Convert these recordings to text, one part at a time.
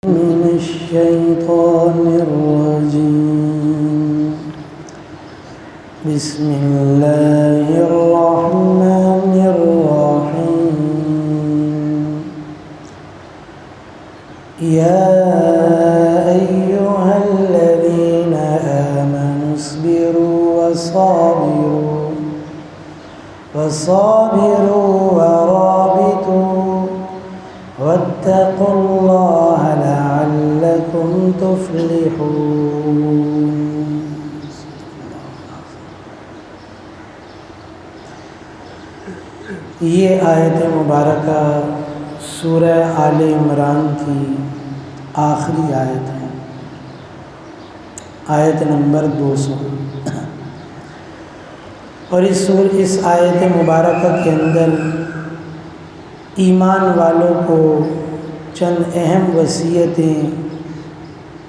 من الشيطان الرجيم. بسم الله الرحمن الرحيم. يا أيها الذين آمنوا اصبروا وصابروا ورابطوا واتقوا الله لعلكم تفلحون. یہ آیت مبارکہ سورہ آل عمران کی آخری آیت ہے، آیت نمبر 200. اور اس آیت مبارکہ کے اندر ایمان والوں کو چند اہم وصیتیں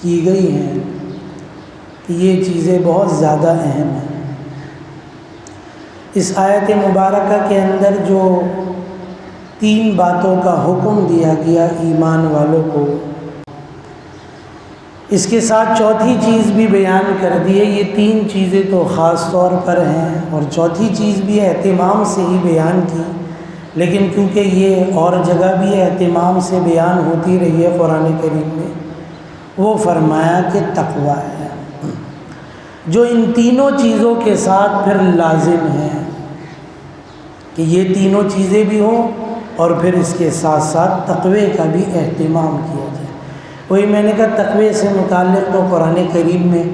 کی گئی ہیں کہ یہ چیزیں بہت زیادہ اہم ہیں. اس آیت مبارکہ کے اندر جو 3 باتوں کا حکم دیا گیا ایمان والوں کو، اس کے ساتھ چوتھی چیز بھی بیان کر دی ہے. یہ 3 چیزیں تو خاص طور پر ہیں اور چوتھی چیز بھی اہتمام سے ہی بیان کی، لیکن کیونکہ یہ اور جگہ بھی اہتمام سے بیان ہوتی رہی ہے قرآن کریم میں، وہ فرمایا کہ تقویٰ ہے جو ان تینوں چیزوں کے ساتھ پھر لازم ہے کہ یہ تینوں چیزیں بھی ہوں اور پھر اس کے ساتھ ساتھ تقوی کا بھی اہتمام کیا جائے. وہی میں نے کہا تقوی سے متعلق تو قرآن کریم میں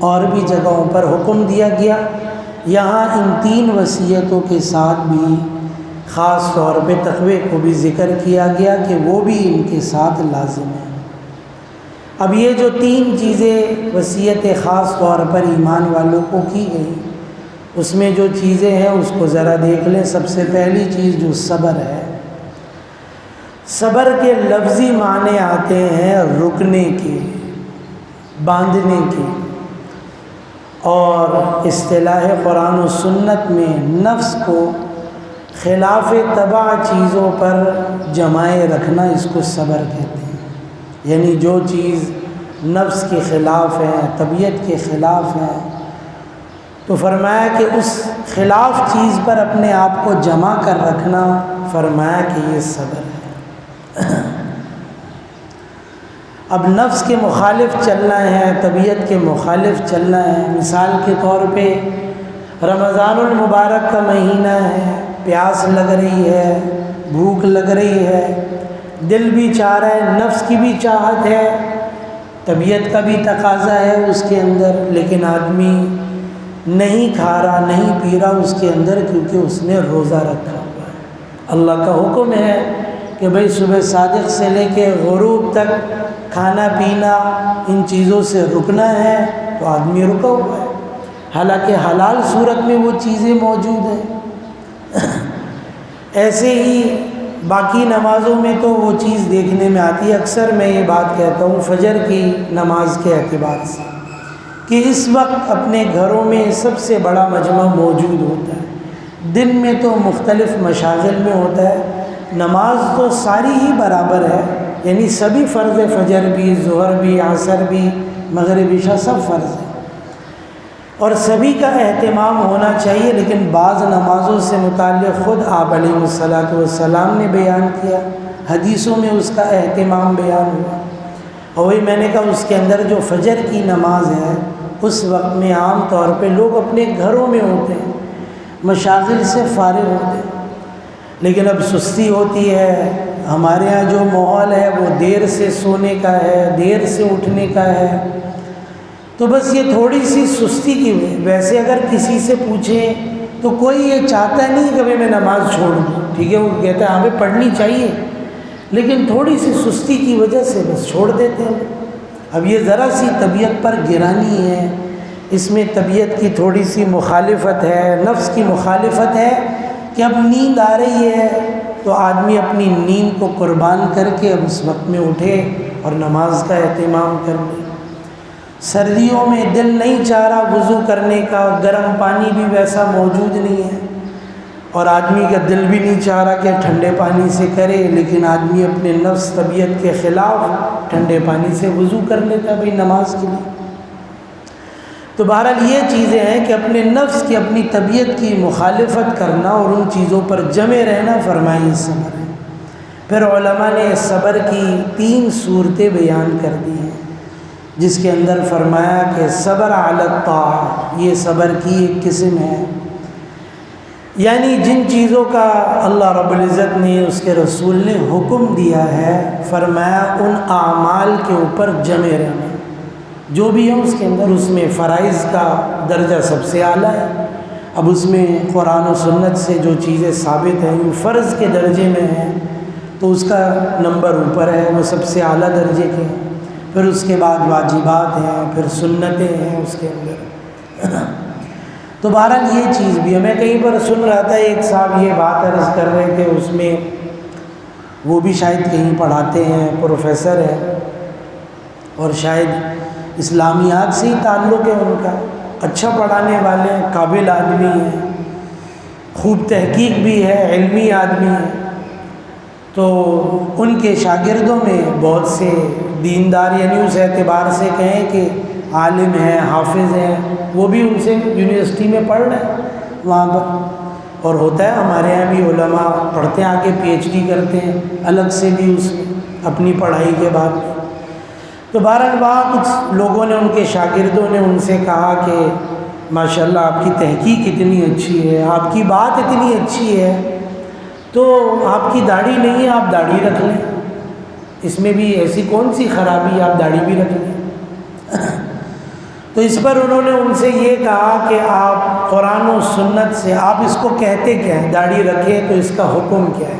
اور بھی جگہوں پر حکم دیا گیا، یہاں ان 3 وصیتوں کے ساتھ بھی خاص طور پہ تقوی کو بھی ذکر کیا گیا کہ وہ بھی ان کے ساتھ لازم ہے. اب یہ جو 3 چیزیں وصیت خاص طور پر ایمان والوں کو کی گئی، اس میں جو چیزیں ہیں اس کو ذرا دیکھ لیں. سب سے پہلی چیز جو صبر ہے، صبر کے لفظی معنی آتے ہیں رکنے کے، باندھنے کے، اور اصطلاح قرآن و سنت میں نفس کو خلاف طبع چیزوں پر جمائے رکھنا، اس کو صبر کہتے ہیں. یعنی جو چیز نفس کے خلاف ہے، طبیعت کے خلاف ہے، تو فرمایا کہ اس خلاف چیز پر اپنے آپ کو جمع کر رکھنا، فرمایا کہ یہ صبر ہے. اب نفس کے مخالف چلنا ہے، طبیعت کے مخالف چلنا ہے. مثال کے طور پہ رمضان المبارک کا مہینہ ہے، پیاس لگ رہی ہے، بھوک لگ رہی ہے، دل بھی چاہ رہا ہے، نفس کی بھی چاہت ہے، طبیعت کا بھی تقاضا ہے اس کے اندر، لیکن آدمی نہیں کھا رہا، نہیں پی رہا اس کے اندر، کیونکہ اس نے روزہ رکھا ہوا ہے. اللہ کا حکم ہے کہ بھئی صبح صادق سے لے کے غروب تک کھانا پینا ان چیزوں سے رکنا ہے، تو آدمی رکا ہوا ہے، حالانکہ حلال صورت میں وہ چیزیں موجود ہیں. ایسے ہی باقی نمازوں میں تو وہ چیز دیکھنے میں آتی ہے. اکثر میں یہ بات کہتا ہوں فجر کی نماز کے اعتبار سے کہ اس وقت اپنے گھروں میں سب سے بڑا مجمع موجود ہوتا ہے. دن میں تو مختلف مشاغل میں ہوتا ہے، نماز تو ساری ہی برابر ہے، یعنی سبھی فرض، فجر بھی، ظہر بھی، عصر بھی، مغرب عشاء سب فرض ہے اور سبھی کا اہتمام ہونا چاہیے. لیکن بعض نمازوں سے متعلق خود آپ علیہ الصلاۃ والسلام نے بیان کیا، حدیثوں میں اس کا اہتمام بیان ہوا. اور وہی میں نے کہا اس کے اندر جو فجر کی نماز ہے، اس وقت میں عام طور پہ لوگ اپنے گھروں میں ہوتے ہیں، مشاغل سے فارغ ہوتے ہیں. لیکن اب سستی ہوتی ہے. ہمارے ہاں جو ماحول ہے وہ دیر سے سونے کا ہے، دیر سے اٹھنے کا ہے، تو بس یہ تھوڑی سی سستی کی ہوئی. ویسے اگر کسی سے پوچھیں تو کوئی یہ چاہتا نہیں کہ میں نماز چھوڑ دوں، ٹھیک ہے، وہ کہتا ہے ہمیں پڑھنی چاہیے، لیکن تھوڑی سی سستی کی وجہ سے بس چھوڑ دیتے ہیں. اب یہ ذرا سی طبیعت پر گرانی ہے، اس میں طبیعت کی تھوڑی سی مخالفت ہے، نفس کی مخالفت ہے کہ اب نیند آ رہی ہے تو آدمی اپنی نیند کو قربان کر کے اب اس وقت میں اٹھے اور نماز کا اہتمام کر لے. سردیوں میں دل نہیں چاہ رہا وضو کرنے کا، گرم پانی بھی ویسا موجود نہیں ہے، اور آدمی کا دل بھی نہیں چاہ رہا کہ ٹھنڈے پانی سے کرے، لیکن آدمی اپنے نفس طبیعت کے خلاف ٹھنڈے پانی سے وضو کر لیتا بھائی نماز کے لیے۔ تو بہرحال یہ چیزیں ہیں کہ اپنے نفس کی، اپنی طبیعت کی مخالفت کرنا اور ان چیزوں پر جمے رہنا فرمائی صبر ہے۔ پھر علماء نے صبر کی 3 صورتیں بیان کر دی ہیں، جس کے اندر فرمایا کہ صبر علی الطاعہ، یہ صبر کی ایک قسم ہے، یعنی جن چیزوں کا اللہ رب العزت نے، اس کے رسول نے حکم دیا ہے، فرمایا ان اعمال کے اوپر جمے رہنا، جو بھی ہے اس کے اندر، اس میں فرائض کا درجہ سب سے اعلیٰ ہے۔ اب اس میں قرآن و سنت سے جو چیزیں ثابت ہیں، وہ فرض کے درجے میں ہیں تو اس کا نمبر اوپر ہے، وہ سب سے اعلیٰ درجے کے ہیں۔ پھر اس کے بعد واجبات ہیں، پھر سنتیں ہیں اس کے اندر۔ تو بہرحال یہ چیز بھی ہے۔ میں کہیں پر سن رہا تھا، ایک صاحب یہ بات عرض کر رہے تھے، اس میں وہ بھی شاید کہیں پڑھاتے ہیں، پروفیسر ہیں، اور شاید اسلامیات سے ہی تعلق ہے ان کا، اچھا پڑھانے والے ہیں، قابل آدمی ہیں، خوب تحقیق بھی ہے، علمی آدمی ہے۔ تو ان کے شاگردوں میں بہت سے دیندار، یعنی اس اعتبار سے کہیں کہ عالم ہیں، حافظ ہیں، وہ بھی ان سے یونیورسٹی میں پڑھ رہے ہیں وہاں پر، اور ہوتا ہے ہمارے یہاں بھی علماء پڑھتے ہیں، آگے پی ایچ ڈی کرتے ہیں الگ سے بھی اس میں اپنی پڑھائی کے بعد۔ تو بہرحال وہاں کچھ لوگوں نے، ان کے شاگردوں نے ان سے کہا کہ ماشاءاللہ آپ کی تحقیق اتنی اچھی ہے، آپ کی بات اتنی اچھی ہے، تو آپ کی داڑھی نہیں ہے، آپ داڑھی رکھ لیں، اس میں بھی ایسی کون سی خرابی، آپ داڑھی بھی رکھ لیں۔ تو اس پر انہوں نے ان سے یہ کہا کہ آپ قرآن و سنت سے آپ اس کو کہتے کیا ہے، داڑھی رکھیں تو اس کا حکم کیا ہے؟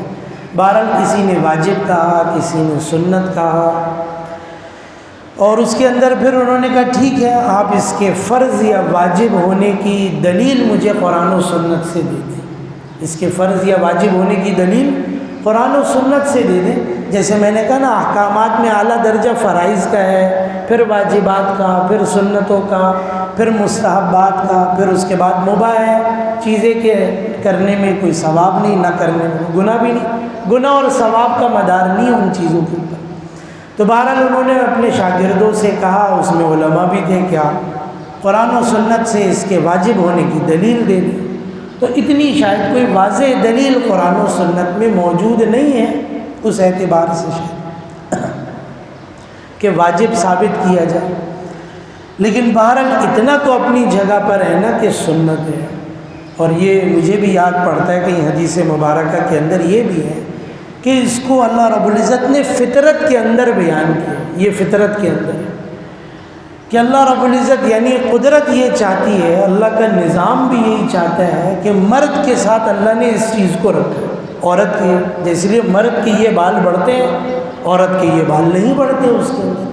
بہرحال کسی نے واجب کہا، کسی نے سنت کہا، اور اس کے اندر پھر انہوں نے کہا ٹھیک ہے، آپ اس کے فرض یا واجب ہونے کی دلیل مجھے قرآن و سنت سے دے دیں، اس کے فرض یا واجب ہونے کی دلیل قرآن و سنت سے دے دیں۔ جیسے میں نے کہا نا، احکامات میں اعلیٰ درجہ فرائض کا ہے، پھر واجبات کا، پھر سنتوں کا، پھر مستحبات کا، پھر اس کے بعد مباح ہے، چیزیں کہ کرنے میں کوئی ثواب نہیں، نہ کرنے میں گناہ بھی نہیں، گناہ اور ثواب کا مدار نہیں ہے ان چیزوں کے اوپر۔ تو بہرحال انہوں نے اپنے شاگردوں سے کہا، اس میں علماء بھی تھے، کیا قرآن و سنت سے اس کے واجب ہونے کی دلیل دے دی۔ تو اتنی شاید کوئی واضح دلیل قرآن و سنت میں موجود نہیں ہے اس اعتبار سے شاید کہ واجب ثابت کیا جائے، لیکن بہرحال اتنا تو اپنی جگہ پر ہے نا کہ سنت ہے۔ اور یہ مجھے بھی یاد پڑتا ہے کہ حدیث مبارکہ کے اندر یہ بھی ہے کہ اس کو اللہ رب العزت نے فطرت کے اندر بیان کیا، یہ فطرت کے اندر ہے کہ اللہ رب العزت، یعنی قدرت یہ چاہتی ہے، اللہ کا نظام بھی یہی چاہتا ہے کہ مرد کے ساتھ اللہ نے اس چیز کو رکھا ہے۔ عورت کے جیسے لیے مرد کے یہ بال بڑھتے ہیں، عورت کے یہ بال نہیں بڑھتے، اس کے اندر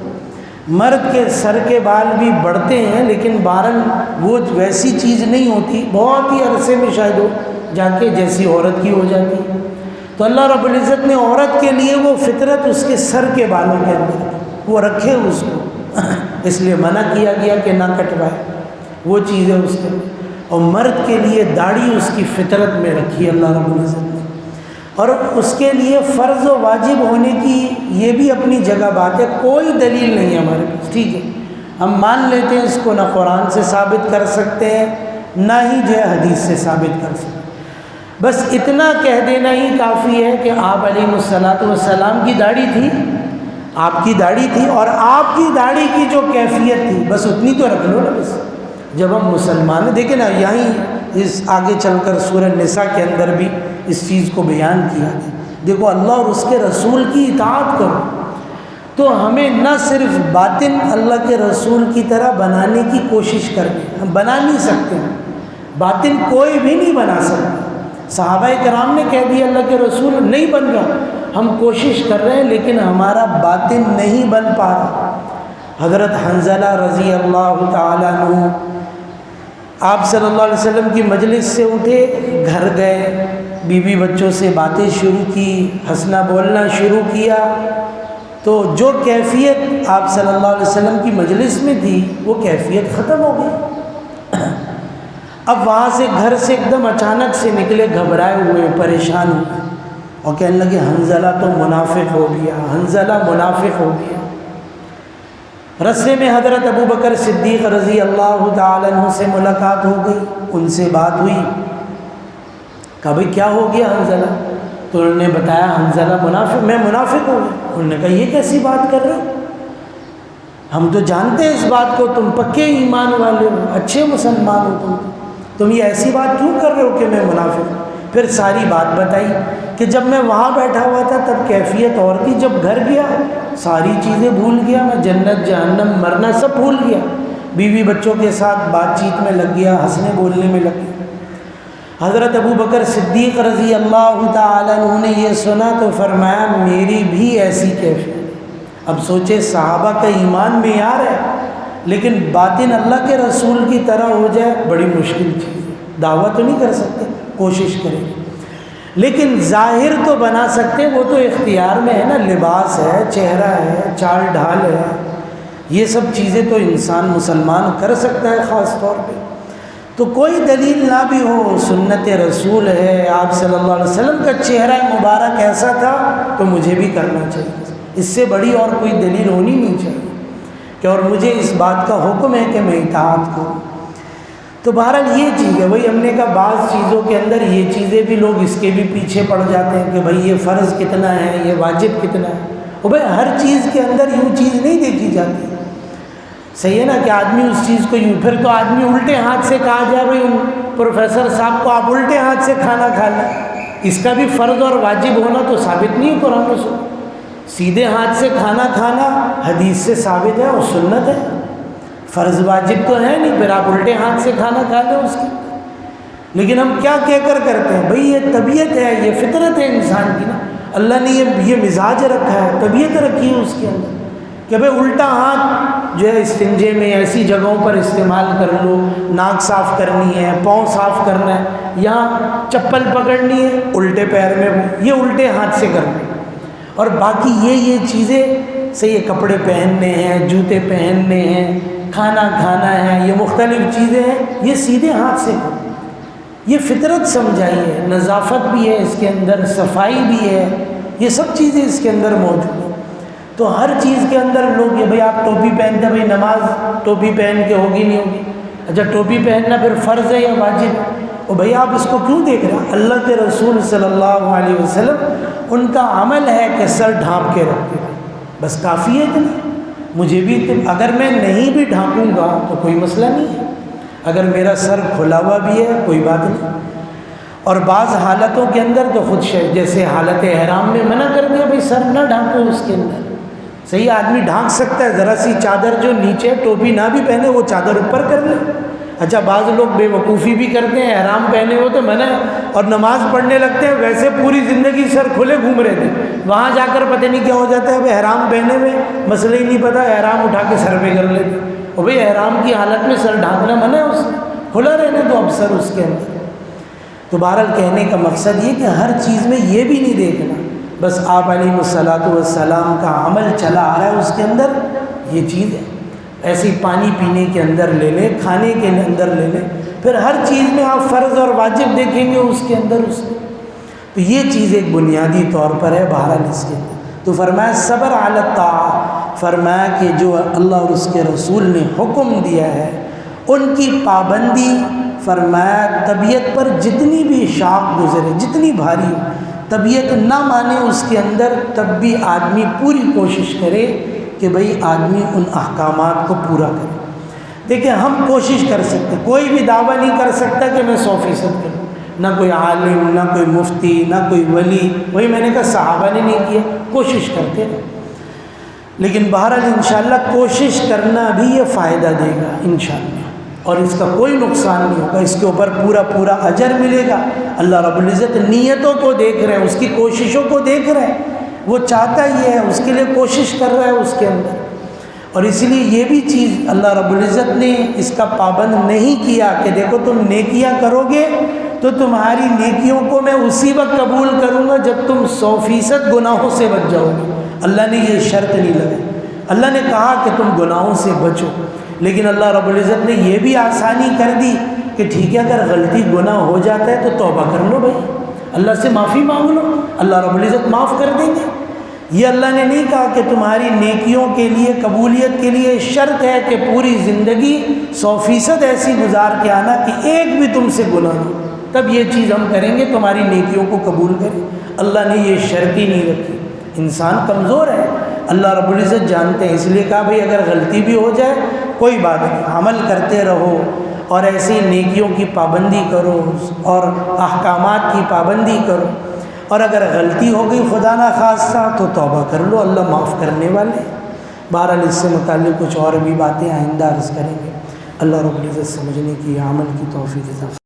مرد کے سر کے بال بھی بڑھتے ہیں، لیکن بہرحال وہ ویسی چیز نہیں ہوتی، بہت ہی عرصے میں شاید ہو جا کے جیسی عورت کی ہو جاتی ہے۔ تو اللہ رب العزت نے عورت کے لیے وہ فطرت اس کے سر کے بالوں کے اندر وہ رکھے، اس کو اس لیے منع کیا گیا کہ نہ کٹوائے، وہ چیز ہے اس کے اندر۔ اور مرد کے لیے داڑھی اس کی فطرت میں رکھی اللہ رب العزت نے، اور اس کے لیے فرض و واجب ہونے کی یہ بھی اپنی جگہ بات ہے، کوئی دلیل نہیں ہے ہمارے پاس، ٹھیک ہے، ہم مان لیتے ہیں اس کو، نہ قرآن سے ثابت کر سکتے ہیں، نہ ہی جو ہے حدیث سے ثابت کر سکتے ہیں، بس اتنا کہہ دینا ہی کافی ہے کہ آپ علیہ الصلاۃ والسلام کی داڑھی تھی، آپ کی داڑھی تھی، اور آپ کی داڑھی کی جو کیفیت تھی بس اتنی تو رکھ لو نا۔ بس جب ہم مسلمان ہیں، دیکھیں نا، یہیں اس آگے چل کر سورہ نساء کے اندر بھی اس چیز کو بیان کیا ہے، دیکھو اللہ اور اس کے رسول کی اطاعت کرو، تو ہمیں نہ صرف باطن اللہ کے رسول کی طرح بنانے کی کوشش کرنی، ہم بنا نہیں سکتے ہیں، باطن کوئی بھی نہیں بنا سکتا۔ صحابہ کرام نے کہہ دیا اللہ کے رسول نہیں بن رہا، ہم کوشش کر رہے ہیں لیکن ہمارا باطن نہیں بن پا رہا۔ حضرت حنظلہ رضی اللہ تعالیٰ عنہ آپ صلی اللہ علیہ وسلم کی مجلس سے اٹھے، گھر گئے، بیوی بچوں سے باتیں شروع کی، ہنسنا بولنا شروع کیا، تو جو کیفیت آپ صلی اللہ علیہ وسلم کی مجلس میں تھی وہ کیفیت ختم ہو گئی۔ اب وہاں سے گھر سے ایک دم اچانک سے نکلے، گھبرائے ہوئے، پریشان ہوئے، اور کہنے لگے حنظلہ تو منافق ہو گیا، حنظلہ منافق ہو گیا۔ رستے میں حضرت ابو بکر صدیق رضی اللہ تعالیٰ عنہ سے ملاقات ہو گئی، ان سے بات ہوئی، کہا بھئی کیا ہو گیا حنظلہ؟ تو انہوں نے بتایا حنظلہ منافق، میں منافق ہوں۔ انہوں نے کہا یہ کیسی بات کر رہے ہو؟ ہم تو جانتے ہیں اس بات کو، تم پکے ایمان والے ہو، اچھے مسلمان ہو، تم یہ ایسی بات کیوں کر رہے ہو کہ میں منافق ہوں؟ پھر ساری بات بتائی کہ جب میں وہاں بیٹھا ہوا تھا تب کیفیت اور تھی، جب گھر گیا ساری چیزیں بھول گیا، میں جنت جہنم مرنا سب بھول گیا، بیوی بچوں کے ساتھ بات چیت میں لگ گیا، ہنسنے بولنے میں لگ گیا۔ حضرت ابو بکر صدیق رضی اللہ تعالیٰ عنہ نے یہ سنا تو فرمایا میری بھی ایسی کیفیت۔ اب سوچے صحابہ کا ایمان معیار ہے، لیکن باطن اللہ کے رسول کی طرح ہو جائے بڑی مشکل چیز ہے۔ دعویٰ تو نہیں کر سکتے، کوشش کریں، لیکن ظاہر تو بنا سکتے، وہ تو اختیار میں ہے نا، لباس ہے، چہرہ ہے، چال ڈھال ہے، یہ سب چیزیں تو انسان مسلمان کر سکتا ہے خاص طور پہ۔ تو کوئی دلیل نہ بھی ہو، سنت رسول ہے، آپ صلی اللہ علیہ وسلم کا چہرہ مبارک ایسا تھا تو مجھے بھی کرنا چاہیے، اس سے بڑی اور کوئی دلیل ہونی نہیں چاہیے کہ اور مجھے اس بات کا حکم ہے کہ میں اطاعت کروں۔ تو بہرحال یہ چیز ہے، وہی ہم نے کہا بعض چیزوں کے اندر یہ چیزیں بھی لوگ اس کے بھی پیچھے پڑ جاتے ہیں کہ بھئی یہ فرض کتنا ہے، یہ واجب کتنا ہے۔ وہ بھئی ہر چیز کے اندر یوں چیز نہیں دیکھی جاتی، صحیح ہے نا، کہ آدمی اس چیز کو یوں، پھر تو آدمی الٹے ہاتھ سے کہا جائے بھئی پروفیسر صاحب کو آپ الٹے ہاتھ سے کھانا کھا لیں، اس کا بھی فرض اور واجب ہونا تو ثابت نہیں ہے قرآن و سنت۔ سیدھے ہاتھ سے کھانا کھانا حدیث سے ثابت ہے اور سنت ہے، فرض واجب تو ہے نہیں، پھر آپ الٹے ہاتھ سے کھانا کھا لیں اس کی۔ لیکن ہم کیا کہہ کر کرتے ہیں، بھئی یہ طبیعت ہے، یہ فطرت ہے انسان کی نا، اللہ نے یہ مزاج رکھا ہے، طبیعت رکھی ہے اس کے اندر کہ بھئی الٹا ہاتھ جو ہے استنجے میں ایسی جگہوں پر استعمال کر لو، ناک صاف کرنی ہے، پاؤں صاف کرنا ہے، یا چپل پکڑنی ہے الٹے پیر میں، یہ الٹے ہاتھ سے کرنا ہے، اور باقی یہ چیزیں صحیح ہے، کپڑے پہننے ہیں، جوتے پہننے ہیں، کھانا کھانا ہے، یہ مختلف چیزیں ہیں، یہ سیدھے ہاتھ سے کرو، یہ فطرت سمجھائی ہے، نظافت بھی ہے اس کے اندر، صفائی بھی ہے، یہ سب چیزیں اس کے اندر موجود ہیں۔ تو ہر چیز کے اندر لوگ یہ بھئی آپ ٹوپی پہنتے ہیں، بھئی نماز ٹوپی پہن کے ہوگی نہیں ہوگی، اچھا ٹوپی پہننا پھر فرض ہے یا واجب ہے؟ اور بھئی آپ اس کو کیوں دیکھ رہے ہیں؟ اللہ کے رسول صلی اللہ علیہ وسلم ان کا عمل ہے کہ سر ڈھانپ کے رکھتے ہیں، بس کافی ہے اتنا، مجھے بھی اگر میں نہیں بھی ڈھانپوں گا تو کوئی مسئلہ نہیں ہے، اگر میرا سر کھلا ہوا بھی ہے کوئی بات نہیں۔ اور بعض حالتوں کے اندر تو خود جیسے حالت احرام میں منع کر دیا بھئی سر نہ ڈھانپو اس کے اندر، صحیح آدمی ڈھانک سکتا ہے، ذرا سی چادر جو نیچے ٹوپی نہ بھی پہنے وہ چادر اوپر کر لے۔ اچھا بعض لوگ بے وقوفی بھی کرتے ہیں، احرام پہنے ہو تو منع ہے، اور نماز پڑھنے لگتے ہیں ویسے پوری زندگی سر کھلے گھوم رہے تھے، وہاں جا کر پتہ نہیں کیا ہو جاتا ہے، اب احرام پہنے میں مسئلہ ہی نہیں پتہ، احرام اٹھا کے سر پہ کر لیتے، اور بھئی احرام کی حالت میں سر ڈھانکنا منع ہے، اس کھلا رہنے تو اب سر اس کے اندر۔ تو بہرحال کہنے کا مقصد یہ کہ ہر چیز میں یہ بھی نہیں دیکھنا بس آپ علیہ الصلاۃ والسلام کا عمل چلا آ رہا ہے اس کے اندر یہ چیز ہے، ایسے ہی پانی پینے کے اندر لے لیں، کھانے کے اندر لے لیں، پھر ہر چیز میں آپ فرض اور واجب دیکھیں گے اس کے اندر اس میں، تو یہ چیز ایک بنیادی طور پر ہے بہرحال اس کے اندر۔ تو فرمایا صبر علی الطاعہ، فرمایا کہ جو اللہ اور اس کے رسول نے حکم دیا ہے ان کی پابندی، فرمایا طبیعت پر جتنی بھی شاق گزرے، جتنی بھاری ہو، طبیعت نہ مانے اس کے اندر، تب بھی آدمی پوری کوشش کرے کہ بھئی آدمی ان احکامات کو پورا کرے۔ دیکھیں ہم کوشش کر سکتے، کوئی بھی دعویٰ نہیں کر سکتا کہ میں 100% کروں، نہ کوئی عالم، نہ کوئی مفتی، نہ کوئی ولی، وہی میں نے کہا صحابہ نے نہیں کیا، کوشش کرتے ہیں، لیکن بہرحال انشاءاللہ کوشش کرنا بھی یہ فائدہ دے گا انشاءاللہ، اور اس کا کوئی نقصان نہیں ہوگا، اس کے اوپر پورا اجر ملے گا۔ اللہ رب العزت نیتوں کو دیکھ رہے ہیں، اس کی کوششوں کو دیکھ رہے ہیں، وہ چاہتا ہی ہے، اس کے لیے کوشش کر رہا ہے اس کے اندر، اور اسی لیے یہ بھی چیز اللہ رب العزت نے اس کا پابند نہیں کیا کہ دیکھو تم نیکیاں کرو گے تو تمہاری نیکیوں کو میں اسی وقت قبول کروں گا جب تم 100% گناہوں سے بچ جاؤ گے، اللہ نے یہ شرط نہیں لگائی، اللہ نے کہا کہ تم گناہوں سے بچو، لیکن اللہ رب العزت نے یہ بھی آسانی کر دی کہ کہ ٹھیک ہے اگر غلطی گناہ ہو جاتا ہے تو توبہ کر لو بھائی، اللہ سے معافی مانگ لو، اللہ رب العزت معاف کر دیں گے۔ یہ اللہ نے نہیں کہا کہ تمہاری نیکیوں کے لیے، قبولیت کے لیے شرط ہے کہ پوری زندگی 100% ایسی گزار کے آنا کہ ایک بھی تم سے گناہ نہ، تب یہ چیز ہم کریں گے تمہاری نیکیوں کو قبول کریں۔ اللہ نے یہ شرط ہی نہیں رکھی۔ انسان کمزور ہے، اللہ رب العزت جانتے ہیں، اس لیے کہا بھئی اگر غلطی بھی ہو جائے کوئی بات نہیں، عمل کرتے رہو اور ایسی نیکیوں کی پابندی کرو اور احکامات کی پابندی کرو، اور اگر غلطی ہو گئی خدا نہ خواستہ تو توبہ کر لو، اللہ معاف کرنے والے۔ بہرحال اس سے متعلق کچھ اور بھی باتیں آئندہ عرض کریں گے۔ اللہ رب العزت سمجھنے کی، عمل کی توفیق عطا فرمائے۔